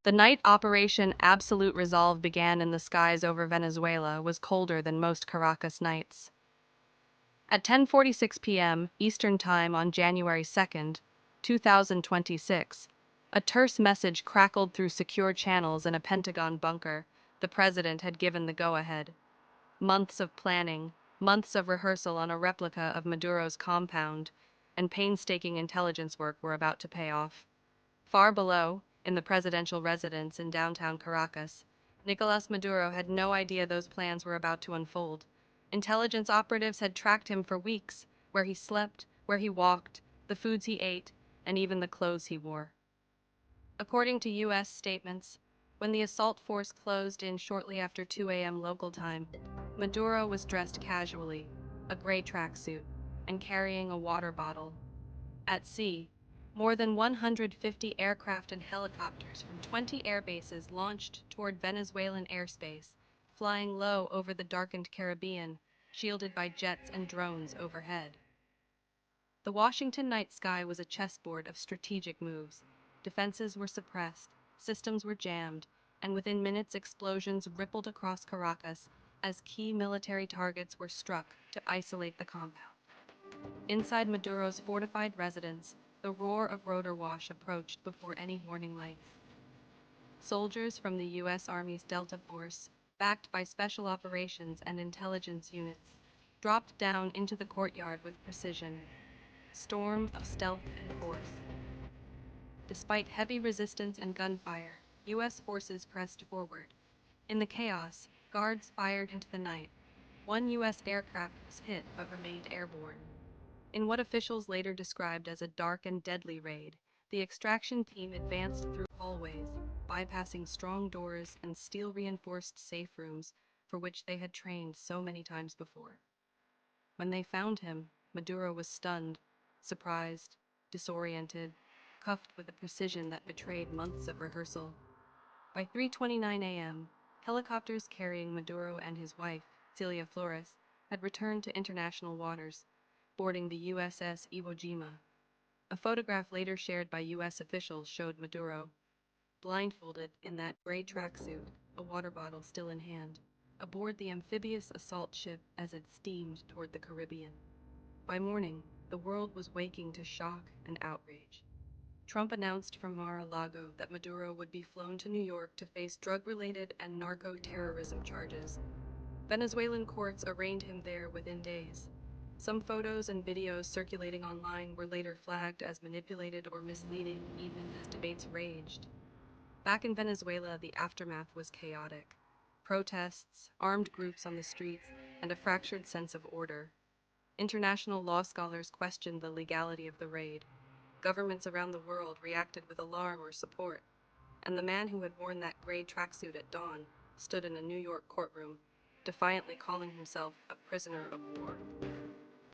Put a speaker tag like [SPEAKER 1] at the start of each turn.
[SPEAKER 1] The night Operation Absolute Resolve began in the skies over Venezuela was colder than most Caracas nights. At 10:46 p.m. Eastern Time on January 2, 2026, a terse message crackled through secure channels in a Pentagon bunker. The president had given the go-ahead. Months of planning, months of rehearsal on a replica of Maduro's compound, and painstaking intelligence work were about to pay off. Far below, in the presidential residence in downtown Caracas, Nicolas Maduro had no idea those plans were about to unfold. Intelligence operatives had tracked him for weeks, where he slept, where he walked, the foods he ate, and even the clothes he wore. According to U.S. statements, when the assault force closed in shortly after 2 a.m. local time, Maduro was dressed casually, a gray tracksuit, and carrying a water bottle. At sea, more than 150 aircraft and helicopters from 20 air bases launched toward Venezuelan airspace, flying low over the darkened Caribbean, shielded by jets and drones overhead. The Washington night sky was a chessboard of strategic moves. Defenses were suppressed, systems were jammed, and within minutes explosions rippled across Caracas as key military targets were struck to isolate the compound. Inside Maduro's fortified residence, the roar of rotor wash approached before any warning lights. Soldiers from the U.S. Army's Delta Force, backed by special operations and intelligence units, dropped down into the courtyard with precision. Storm of stealth and force. Despite heavy resistance and gunfire, U.S. forces pressed forward. In the chaos, guards fired into the night. One U.S. aircraft was hit but remained airborne. In what officials later described as a dark and deadly raid, the extraction team advanced through hallways, bypassing strong doors and steel-reinforced safe rooms for which they had trained so many times before. When they found him, Maduro was stunned, surprised, disoriented, cuffed with a precision that betrayed months of rehearsal. By 3:29 a.m., helicopters carrying Maduro and his wife, Celia Flores, had returned to international waters, boarding the USS Iwo Jima. A photograph later shared by U.S. officials showed Maduro, blindfolded in that gray tracksuit, a water bottle still in hand, aboard the amphibious assault ship as it steamed toward the Caribbean. By morning, the world was waking to shock and outrage. Trump announced from Mar-a-Lago that Maduro would be flown to New York to face drug-related and narco-terrorism charges. Venezuelan courts arraigned him there within days. Some photos and videos circulating online were later flagged as manipulated or misleading, even as debates raged. Back in Venezuela, the aftermath was chaotic. Protests, armed groups on the streets, and a fractured sense of order. International law scholars questioned the legality of the raid. Governments around the world reacted with alarm or support. And the man who had worn that gray tracksuit at dawn stood in a New York courtroom, defiantly calling himself a prisoner of war.